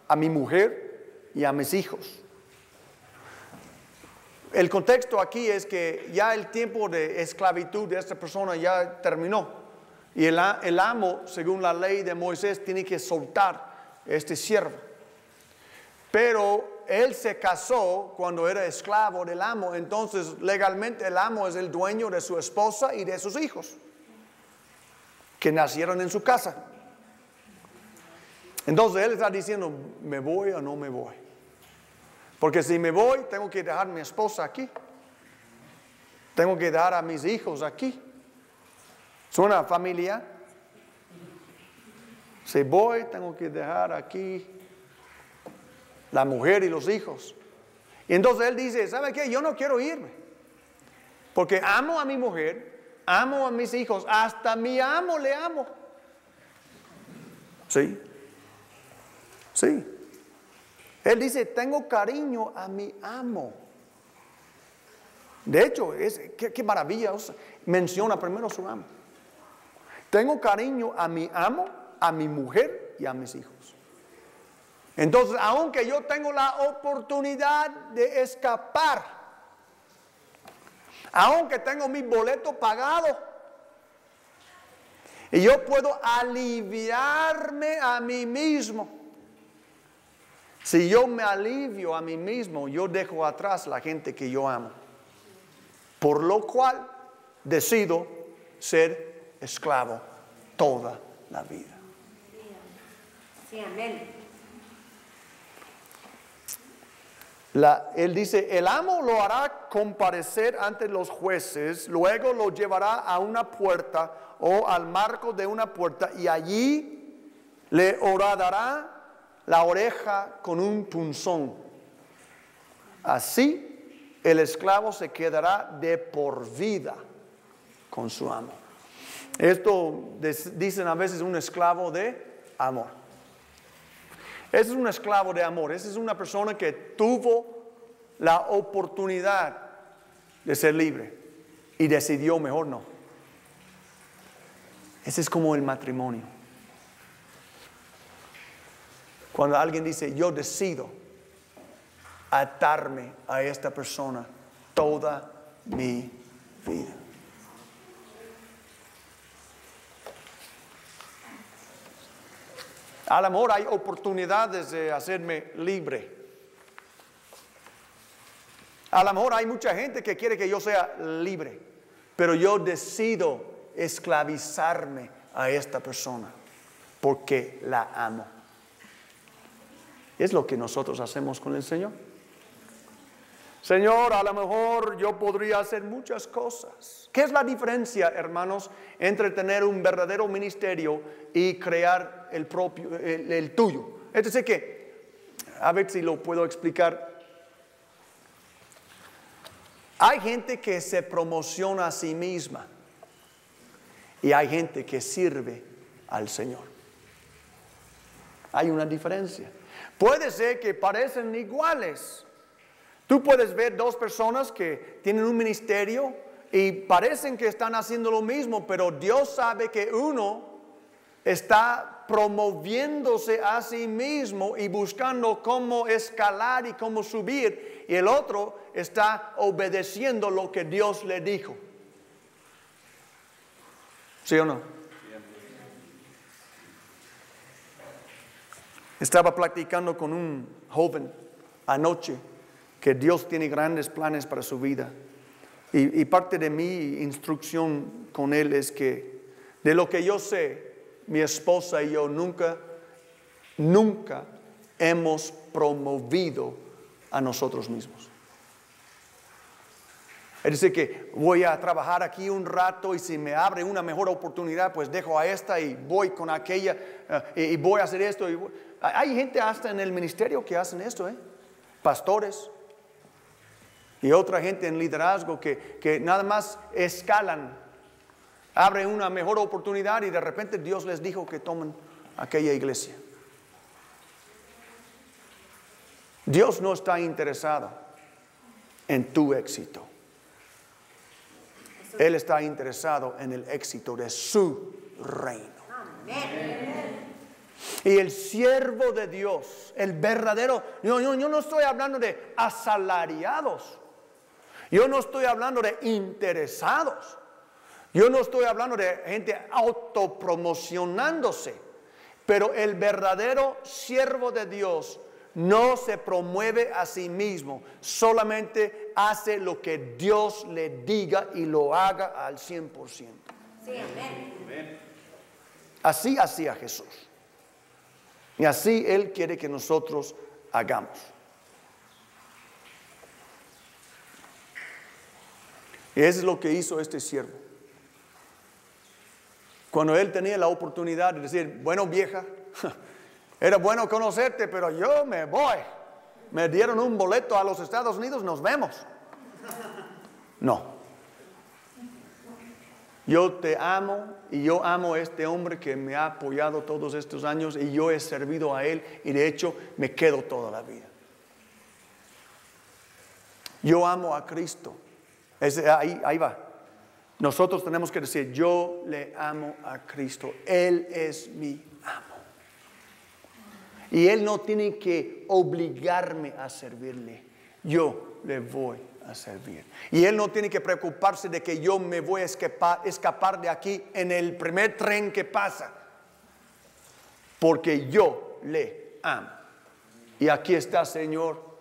S2: a mi mujer y a mis hijos. El contexto aquí es que ya el tiempo de esclavitud de esta persona ya terminó. Y el amo, según la ley de Moisés, tiene que soltar este siervo. Pero él se casó cuando era esclavo del amo. Entonces, legalmente el amo es el dueño de su esposa y de sus hijos, que nacieron en su casa. Entonces, él está diciendo, ¿me voy o no me voy? Porque si me voy, tengo que dejar a mi esposa aquí. Tengo que dejar a mis hijos aquí. ¿Suena familiar? Si voy, tengo que dejar aquí la mujer y los hijos. Y entonces él dice, ¿sabe qué? Yo no quiero irme. Porque amo a mi mujer, amo a mis hijos, hasta a mi amo le amo. ¿Sí? Sí. Él dice, tengo cariño a mi amo. De hecho, qué maravilla. Menciona primero a su amo. Tengo cariño a mi amo, a mi mujer y a mis hijos. Entonces, aunque yo tengo la oportunidad de escapar, aunque tengo mi boleto pagado, y yo puedo aliviarme a mí mismo. Si yo me alivio a mí mismo, yo dejo atrás la gente que yo amo. Por lo cual decido ser esclavo toda la vida.
S3: Sí, amén.
S2: Él dice, el amo lo hará comparecer ante los jueces, luego lo llevará a una puerta o al marco de una puerta y allí le horadará la oreja con un punzón. Así el esclavo se quedará de por vida con su amo. Esto dicen a veces un esclavo de amor. Ese es un esclavo de amor. Esa es una persona que tuvo la oportunidad de ser libre y decidió mejor no. Ese es como el matrimonio. Cuando alguien dice, yo decido atarme a esta persona toda mi vida. A lo mejor hay oportunidades de hacerme libre. A lo mejor hay mucha gente que quiere que yo sea libre, pero yo decido esclavizarme a esta persona porque la amo. Es lo que nosotros hacemos con el Señor. Señor, a lo mejor yo podría hacer muchas cosas. ¿Qué es la diferencia, hermanos, entre tener un verdadero ministerio y crear el propio, el tuyo? Es decir que, a ver si lo puedo explicar. Hay gente que se promociona a sí misma y hay gente que sirve al Señor. Hay una diferencia. Puede ser que parecen iguales. Tú puedes ver dos personas que tienen un ministerio y parecen que están haciendo lo mismo, pero Dios sabe que uno está promoviéndose a sí mismo y buscando cómo escalar y cómo subir, y el otro está obedeciendo lo que Dios le dijo. ¿Sí o no? Estaba platicando con un joven anoche que Dios tiene grandes planes para su vida. Y parte de mi instrucción con él es que, de lo que yo sé, mi esposa y yo nunca hemos promovido a nosotros mismos. Es decir, que voy a trabajar aquí un rato y si me abre una mejor oportunidad, pues dejo a esta y voy con aquella y voy a hacer esto. Hay gente hasta en el ministerio que hacen esto, pastores y otra gente en liderazgo que nada más escalan, abren una mejor oportunidad y de repente Dios les dijo que tomen aquella iglesia. Dios no está interesado en tu éxito. Él está interesado en el éxito de su reino. Amén. Y el siervo de Dios, el verdadero, yo no estoy hablando de asalariados. Yo no estoy hablando de interesados. Yo no estoy hablando de gente autopromocionándose. Pero el verdadero siervo de Dios no se promueve a sí mismo, solamente hace lo que Dios le diga y lo haga al 100%.
S3: Sí, amén.
S2: Así hacía Jesús. Y así Él quiere que nosotros hagamos. Y eso es lo que hizo este siervo. Cuando él tenía la oportunidad de decir, bueno, vieja, era bueno conocerte, pero yo me voy. Me dieron un boleto a los Estados Unidos, nos vemos. No. Yo te amo y yo amo a este hombre que me ha apoyado todos estos años y yo he servido a él y de hecho me quedo toda la vida. Yo amo a Cristo. Ahí va. Nosotros tenemos que decir, yo le amo a Cristo. Él es mi amo. Y Él no tiene que obligarme a servirle. Yo le voy a servir. Y Él no tiene que preocuparse de que yo me voy a escapar de aquí en el primer tren que pasa. Porque yo le amo. Y aquí está, Señor,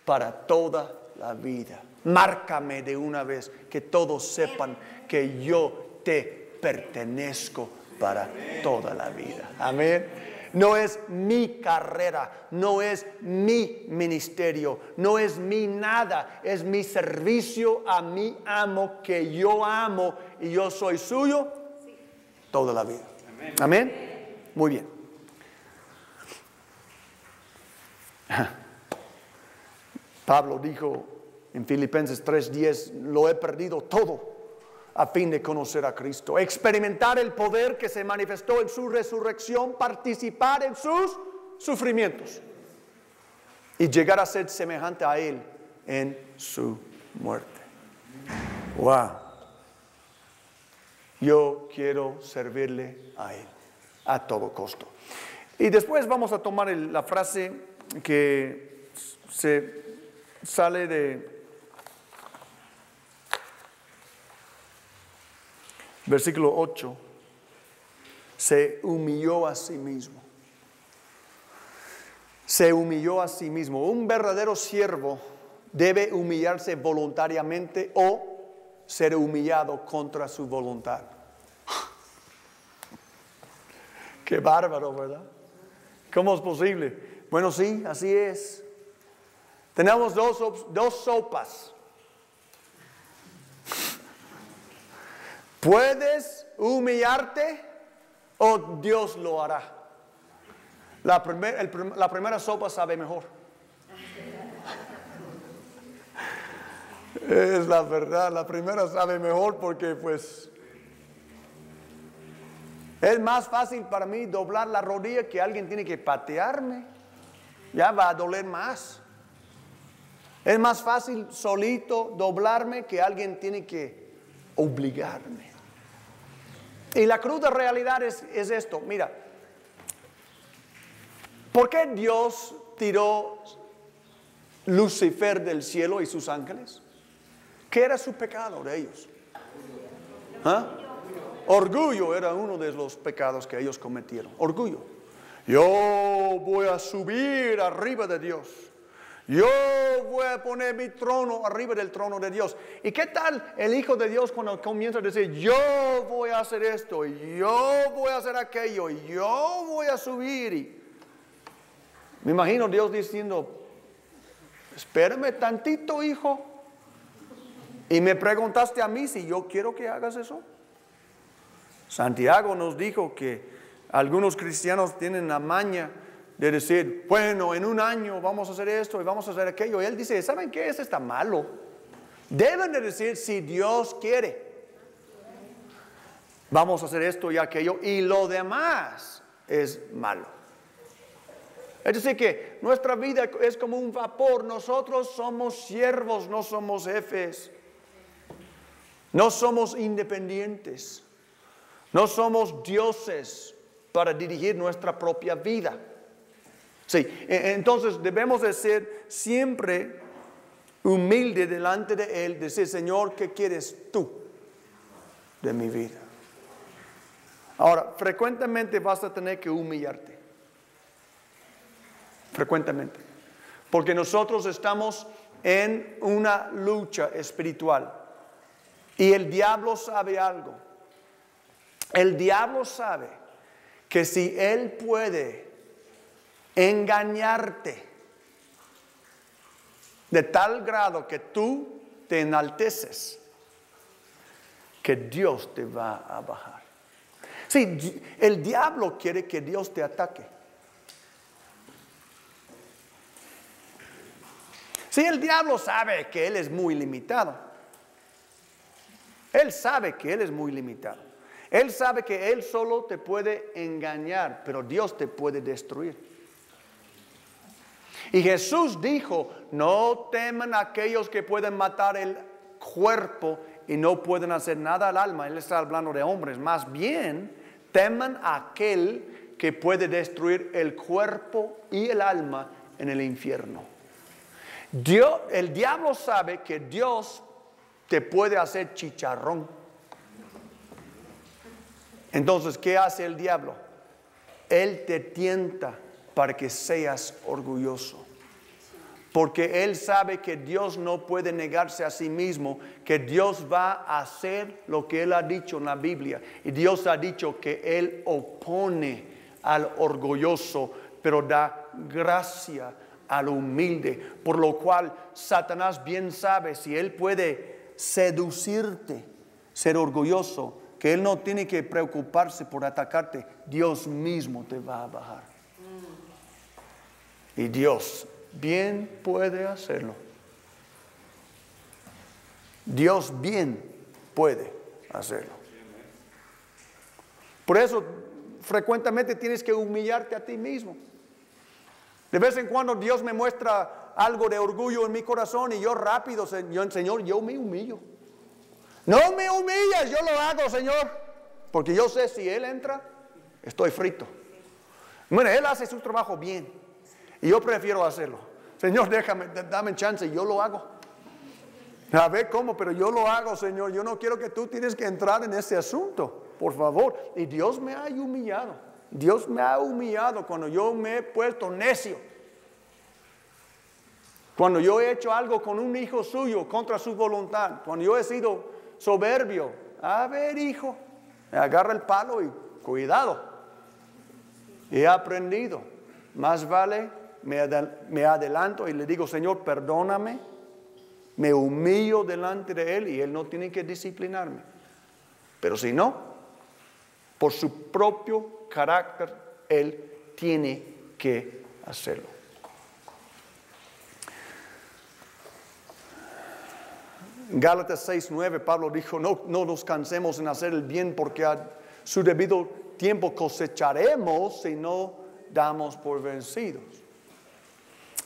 S2: para toda la vida. Márcame de una vez, que todos sepan que yo te pertenezco para toda la vida. Amén. No es mi carrera, no es mi ministerio, no es mi nada, es mi servicio a mi amo que yo amo y yo soy suyo toda la vida. Amén. Muy bien. Pablo dijo en Filipenses 3:10, lo he perdido todo a fin de conocer a Cristo, experimentar el poder que se manifestó en su resurrección, participar en sus sufrimientos y llegar a ser semejante a Él en su muerte. Wow. Yo quiero servirle a Él a todo costo. Y después vamos a tomar la frase que se sale de versículo 8. Se humilló a sí mismo. Se humilló a sí mismo. Un verdadero siervo debe humillarse voluntariamente o ser humillado contra su voluntad. Qué bárbaro, ¿verdad? ¿Cómo es posible? Bueno, sí, así es. Tenemos dos sopas. ¿Puedes humillarte o Dios lo hará? La primera sopa sabe mejor. Es la verdad, la primera sabe mejor porque pues es más fácil para mí doblar la rodilla que alguien tiene que patearme. Ya va a doler más. Es más fácil solito doblarme que alguien tiene que obligarme. Y la cruda realidad es esto. Mira, ¿por qué Dios tiró Lucifer del cielo y sus ángeles? ¿Qué era su pecado de ellos? ¿Ah? Orgullo era uno de los pecados que ellos cometieron. Orgullo. Yo voy a subir arriba de Dios. Yo voy a poner mi trono arriba del trono de Dios. ¿Y qué tal el Hijo de Dios cuando comienza a decir, yo voy a hacer esto, y yo voy a hacer aquello, y yo voy a subir? Y me imagino Dios diciendo, espérame tantito, hijo. Y me preguntaste a mí si yo quiero que hagas eso. Santiago nos dijo que algunos cristianos tienen la maña de decir, bueno, en un año vamos a hacer esto y vamos a hacer aquello. Y él dice, ¿saben qué? Eso está malo. Deben de decir, si Dios quiere, vamos a hacer esto y aquello. Y lo demás es malo. Es decir que nuestra vida es como un vapor. Nosotros somos siervos, no somos jefes. No somos independientes. No somos dioses para dirigir nuestra propia vida. Sí, entonces debemos de ser siempre humildes delante de Él, decir, Señor, ¿qué quieres tú de mi vida? Ahora, frecuentemente vas a tener que humillarte. Frecuentemente. Porque nosotros estamos en una lucha espiritual. Y el diablo sabe algo. El diablo sabe que si él puede engañarte de tal grado que tú te enalteces, que Dios te va a bajar. Sí, el diablo quiere que Dios te ataque. Sí, el diablo sabe que él es muy limitado. Él sabe que él es muy limitado. Él sabe que él solo te puede engañar, pero Dios te puede destruir. Y Jesús dijo, no teman a aquellos que pueden matar el cuerpo y no pueden hacer nada al alma. Él está hablando de hombres. Más bien, teman a aquel que puede destruir el cuerpo y el alma en el infierno. El diablo sabe que Dios te puede hacer chicharrón. Entonces, ¿qué hace el diablo? Él te tienta para que seas orgulloso. Porque él sabe que Dios no puede negarse a sí mismo, que Dios va a hacer lo que él ha dicho en la Biblia. Y Dios ha dicho que él opone al orgulloso, pero da gracia al humilde. Por lo cual Satanás bien sabe, si él puede seducirte, ser orgulloso, que él no tiene que preocuparse por atacarte. Dios mismo te va a bajar. Y Dios bien puede hacerlo. Dios bien puede hacerlo. Por eso frecuentemente tienes que humillarte a ti mismo. De vez en cuando Dios me muestra algo de orgullo en mi corazón y yo rápido, Señor, yo me humillo. No me humillas, yo lo hago, Señor. Porque yo sé si Él entra, estoy frito. Bueno, Él hace su trabajo bien. Y yo prefiero hacerlo. Señor, dame chance, yo lo hago. A ver cómo, pero yo lo hago, Señor. Yo no quiero que tú tienes que entrar en ese asunto, por favor. Y Dios me ha humillado. Dios me ha humillado cuando yo me he puesto necio. Cuando yo he hecho algo con un hijo suyo contra su voluntad. Cuando yo he sido soberbio. A ver, hijo, me agarra el palo y cuidado. He aprendido. Más vale me adelanto y le digo, Señor, perdóname. Me humillo delante de Él y Él no tiene que disciplinarme. Pero si no, por su propio carácter, Él tiene que hacerlo. En Gálatas 6:9 Pablo dijo, no nos cansemos en hacer el bien porque a su debido tiempo cosecharemos si no damos por vencidos.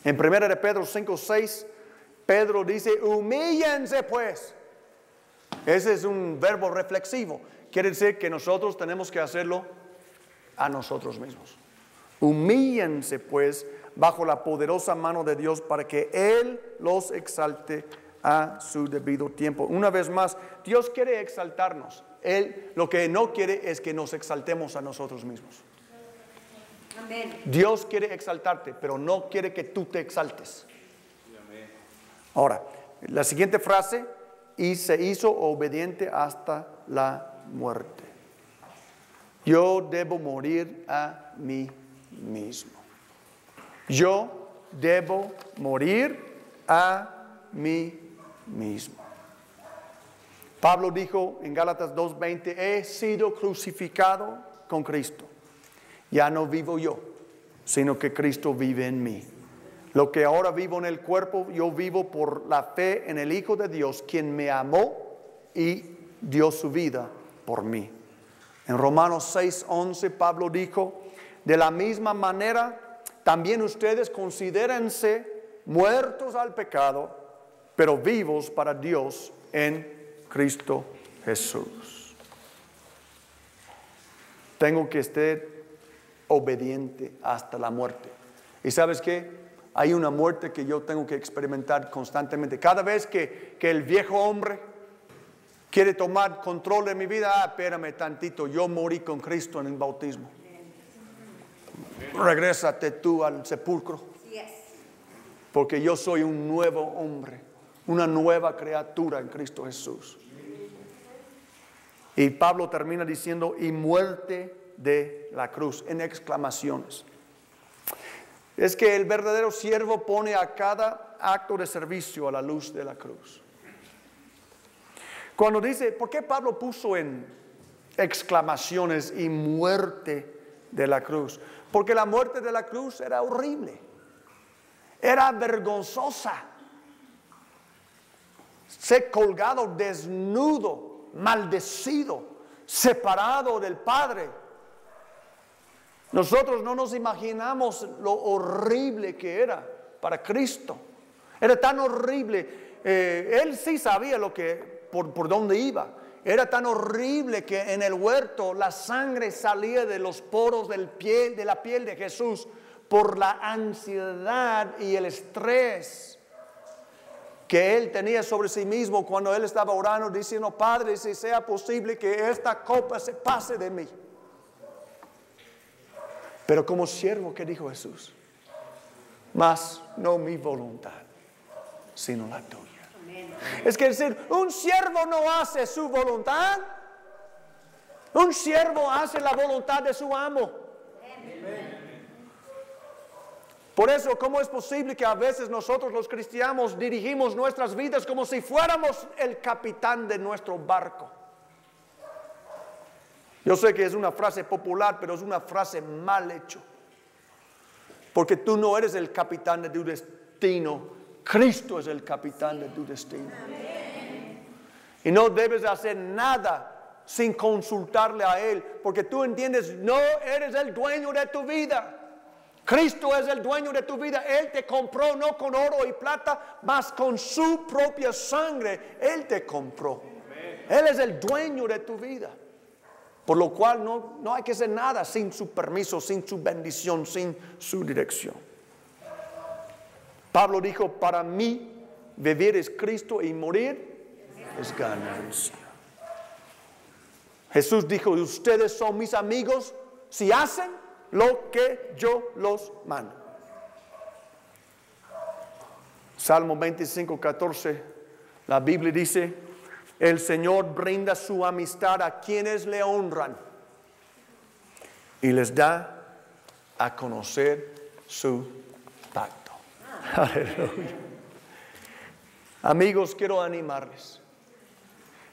S2: En 1 de Pedro 5:6 Pedro dice, humíllense pues. Ese es un verbo reflexivo. Quiere decir que nosotros tenemos que hacerlo a nosotros mismos. Humíllense pues bajo la poderosa mano de Dios para que Él los exalte a su debido tiempo. Una vez más, Dios quiere exaltarnos. Él lo que no quiere es que nos exaltemos a nosotros mismos.
S3: Amén.
S2: Dios quiere exaltarte, pero no quiere que tú te exaltes. Ahora, la siguiente frase, y se hizo obediente hasta la muerte. Yo debo morir a mí mismo. Yo debo morir a mí mismo. Pablo dijo en Gálatas 2:20, he sido crucificado con Cristo. Ya no vivo yo, sino que Cristo vive en mí. Lo que ahora vivo en el cuerpo, yo vivo por la fe en el Hijo de Dios, quien me amó y dio su vida por mí. En Romanos 6:11 Pablo dijo, de la misma manera, también ustedes considérense muertos al pecado, pero vivos para Dios en Cristo Jesús. Tengo que estar obediente hasta la muerte. ¿Y sabes qué? Hay una muerte que yo tengo que experimentar constantemente. Cada vez que el viejo hombre quiere tomar control de mi vida, espérame tantito, yo morí con Cristo en el bautismo. Regrésate tú al sepulcro. porque yo soy un nuevo hombre, una nueva criatura en Cristo Jesús. Y Pablo termina diciendo, y muerte de la cruz, en exclamaciones. Es que el verdadero siervo pone a cada acto de servicio a la luz de la cruz. Cuando dice, ¿por qué Pablo puso en exclamaciones y muerte de la cruz? Porque la muerte de la cruz era horrible, era vergonzosa. Ser colgado desnudo, maldecido, separado del Padre. Nosotros no nos imaginamos lo horrible que era para Cristo. Era tan horrible. Él sí sabía por dónde iba. Era tan horrible que en el huerto la sangre salía de los poros de la piel de Jesús por la ansiedad y el estrés que él tenía sobre sí mismo cuando él estaba orando, diciendo, Padre, si sea posible que esta copa se pase de mí. Pero como siervo, ¿qué dijo Jesús? Mas no mi voluntad, sino la tuya. Es que decir, un siervo no hace su voluntad. Un siervo hace la voluntad de su amo. Por eso, ¿cómo es posible que a veces nosotros los cristianos dirigimos nuestras vidas como si fuéramos el capitán de nuestro barco? Yo sé que es una frase popular, pero es una frase mal hecha. Porque tú no eres el capitán de tu destino. Cristo es el capitán de tu destino. Y no debes hacer nada sin consultarle a Él. Porque tú entiendes, no eres el dueño de tu vida. Cristo es el dueño de tu vida. Él te compró no con oro y plata, mas con su propia sangre. Él te compró. Él es el dueño de tu vida. Por lo cual no hay que hacer nada sin su permiso, sin su bendición, sin su dirección. Pablo dijo, para mí vivir es Cristo y morir es ganancia. Jesús dijo, ustedes son mis amigos si hacen lo que yo los mando. Salmo 25:14, la Biblia dice, el Señor brinda su amistad a quienes le honran y les da a conocer su pacto. Aleluya. Amigos, quiero animarles.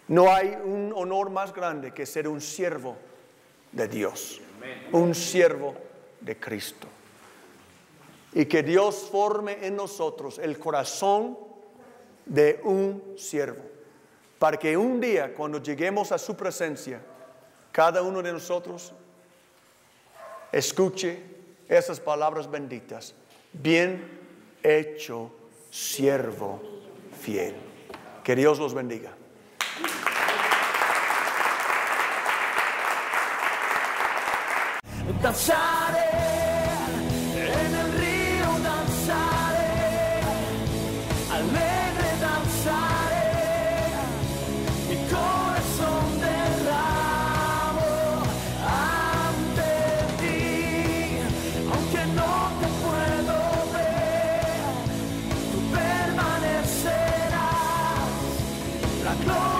S2: No hay un honor más grande que ser un siervo de Dios, un siervo de Cristo. Y que Dios forme en nosotros el corazón de un siervo. Para que un día, cuando lleguemos a su presencia, cada uno de nosotros escuche esas palabras benditas. Bien hecho, siervo fiel. Que Dios los bendiga.
S1: Danzaré en el río, danzaré, alegre danzaré, mi corazón derramo ante ti, aunque no te puedo ver, tú permanecerás, la gloria.